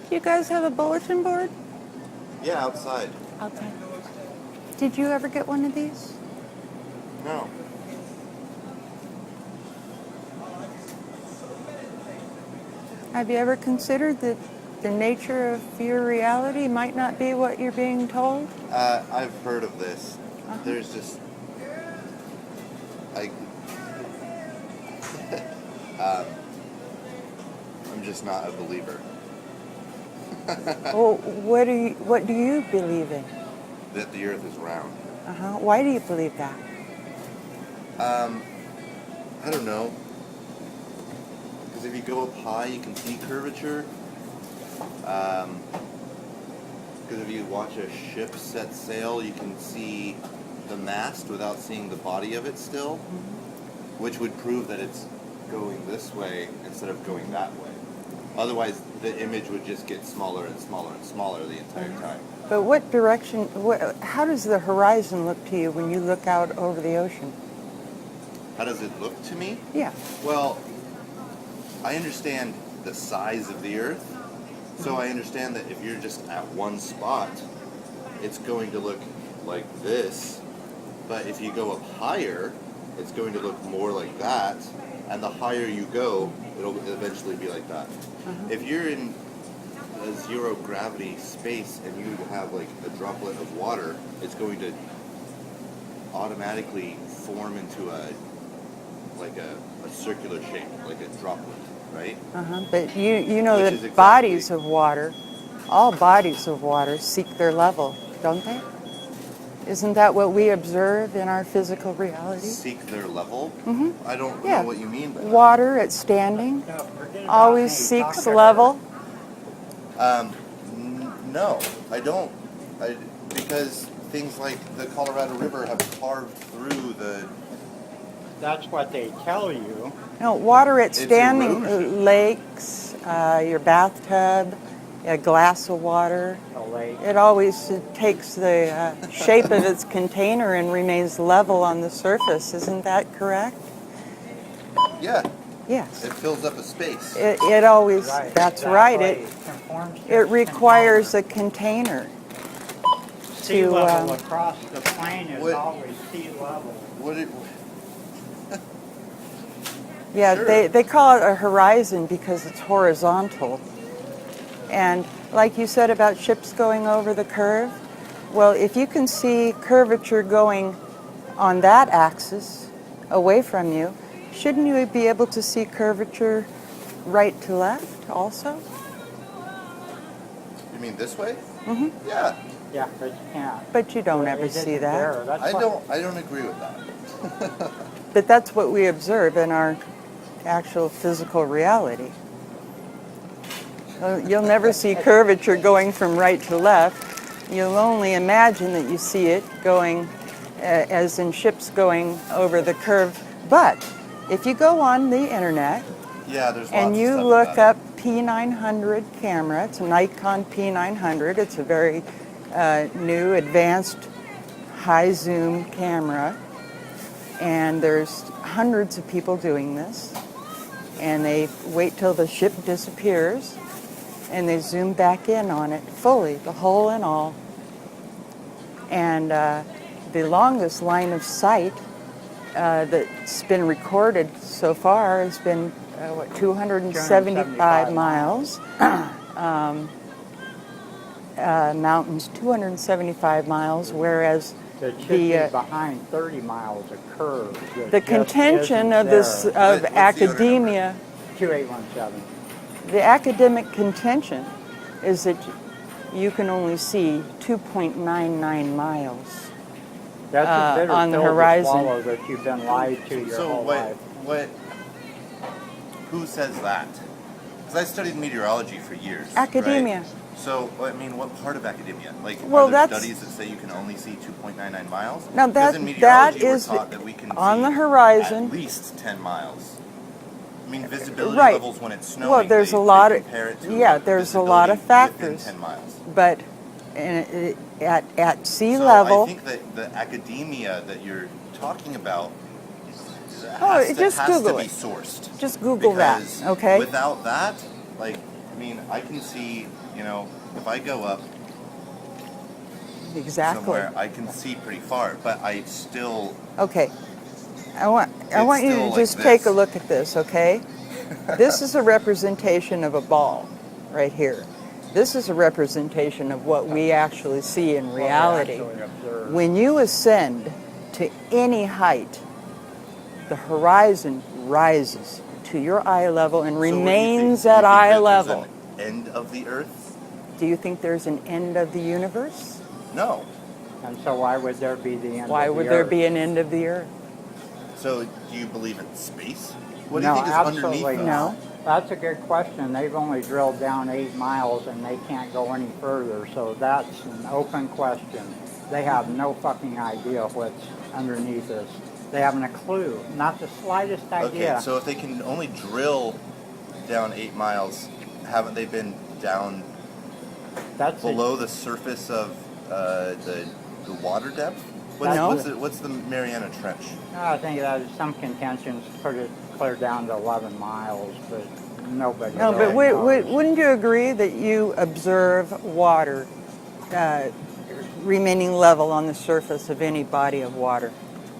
Do you guys have a bulletin board? Yeah, outside. Okay. Did you ever get one of these? No. Have you ever considered that the nature of your reality might not be what you're being told? I've heard of this. Uh-huh. There's just... I'm just not a believer. Well, what do you believe in? That the Earth is round. Uh-huh. Why do you believe that? I don't know. Because if you go up high, you can see curvature. Because if you watch a ship set sail, you can see the mast without seeing the body of it still, which would prove that it's going this way instead of going that way. Otherwise, the image would just get smaller and smaller and smaller the entire time. But what direction, how does the horizon look to you when you look out over the ocean? How does it look to me? Yeah. Well, I understand the size of the Earth, so I understand that if you're just at one spot, it's going to look like this, but if you go up higher, it's going to look more like that, and the higher you go, it'll eventually be like that. If you're in a zero gravity space and you have like a droplet of water, it's going to automatically form into a circular shape, like a droplet, right? But you know Which is that exactly- bodies of water, all bodies of water seek their level, don't they? Isn't that what we observe in our physical reality? Seek their level? I don't Yeah. know what you mean by that. Water at standing No, forget about always me. seeks Talk to level. No, I don't. Because things like the Colorado River have carved through the... That's what they tell you. No, water at It's standing, erosion. lakes, your bathtub, a glass of water. The lake. It always takes the shape of its container and remains level on the surface. Isn't that correct? Yeah, Yes. it fills up a space. It always, Right, that's that right. way It conforms to it its requires container. a container. Sea to, level across the plane is what- always sea level. What it... Yeah, Sure. they call it a horizon because it's horizontal. And like you said about ships going over the curve, well, if you can see curvature going on that axis away from you, shouldn't you be able to see curvature right to left also? You mean this way? Yeah, Yeah, but you can't. But you don't ever It see isn't that. there. That's what- I don't agree with that. But that's what we observe in our actual physical reality. You'll never see curvature going from right to left. You'll only imagine that you see it going, as in ships going over the curve. But if you go on the internet Yeah, there's lots and of you stuff look about up P900 camera, it's a Nikon P900, it's a very new, advanced, high zoom camera. And there's hundreds of people doing this. And they wait till the ship disappears and they zoom back in on it fully, the whole and all. And the longest line of sight that's been recorded so far has been, 275 miles. Mountains, 275 miles, whereas It should the be behind 30 miles of curve. that the just contention isn't of this there. of What's the academia, 2817. the academic contention is that you can only see 2.99 miles. That's a bitter on the pill to horizon. swallow that you've been lied to your So whole life. who says that? Because I studied meteorology for years. Academia. Right? So, I mean, what part of academia? Like, Well, are there that's- studies that say you can only see 2.99 miles? Now Because that in meteorology, we're is taught that we can on see the horizon. at least 10 miles. I mean, visibility Right. levels when it's snowing. Well, there's they, a lot they of compare it to there's a lot of visibility within factors. 10 miles. But at sea So level, I think that the academia that you're talking about Oh, has, just has Google to be it. sourced. Just Google that, Because okay? Without that, like, I mean, I can see, you know, if I go up Exactly. somewhere, I can see pretty far, but I still. Okay. I want It's you still to like just take a this. look at this, okay? This is a representation of a ball right here. This is a representation of what we actually see in reality. What we actually observe. When you ascend to any height, the horizon rises to your eye level and So what do you think? remains Do you at think eye that there's level. an end of the Earth? Do you think there's an end of the universe? No. And so why would there be the end Why of the would there Earth? be an end of the earth? So do you believe in space? What No, do you think is underneath absolutely us? No. That's a good question. They've only drilled down 8 miles and they can't go any further, so that's an open question. They have no fucking idea what's underneath us. They haven't a clue, not the slightest idea. Okay, so if they can only drill down 8 miles, haven't they been down That's below the surface of the water depth? No. What's the Mariana Trench? I think that is some contentions put it clear down to 11 miles, but nobody No, but really knows. wouldn't you agree that you observe water remaining level on the surface of any body of water?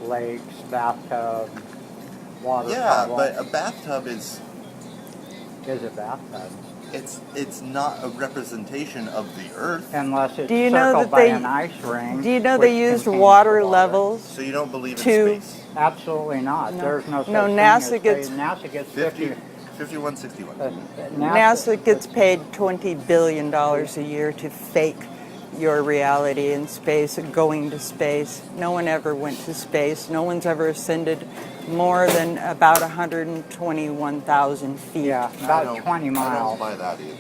Lakes, bathtub, water Yeah, puddle. but a bathtub is a bathtub. it's not a representation of the Earth. Unless it's Do you know circled that by they- an ice ring. Do you know which they used contains water the levels? So you don't believe in To- space? Absolutely not. No. There's no such No, thing NASA as space. gets- NASA gets 5161. NASA gets paid $20 billion a year to fake your reality in space and going to space. No one ever went to space. No one's ever ascended more than about 121,000 feet. Yeah, I about don't- 20 I miles. don't buy that either.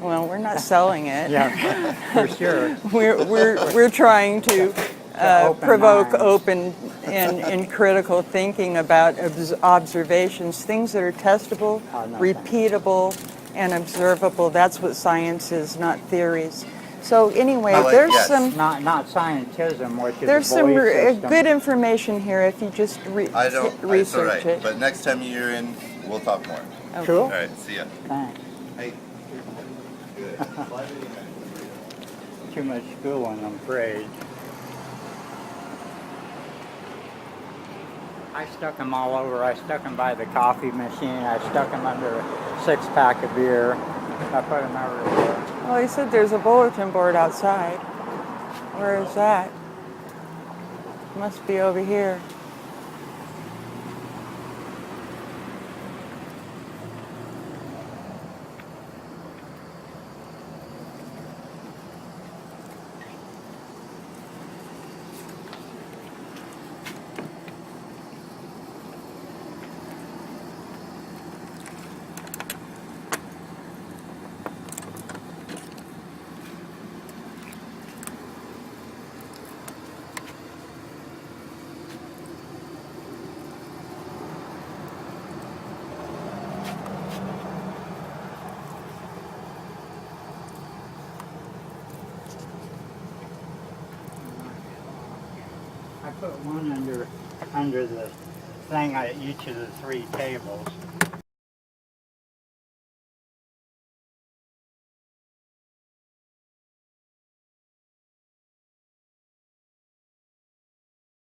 Well, we're not selling it. Yeah, for sure. We're trying to open provoke minds. open and critical thinking about observations, things that are testable, Oh, no, repeatable, and observable. That's what science is, not theories. So anyway, I like- there's yes. some Not scientism, which is there's a some belief system. good information here if you just I don't. It's all research right. it. But next time you're in, we'll talk more. Okay. Cool. All right. See ya. Thanks. Hey. Good. Too much schooling, I'm afraid. I stuck them all over. I stuck them by the coffee machine. I stuck them under a 6-pack of beer. I put them everywhere. Well, he said there's a bulletin board outside. Where is that? Must be over here. I put one under the thing at each of the 3 tables.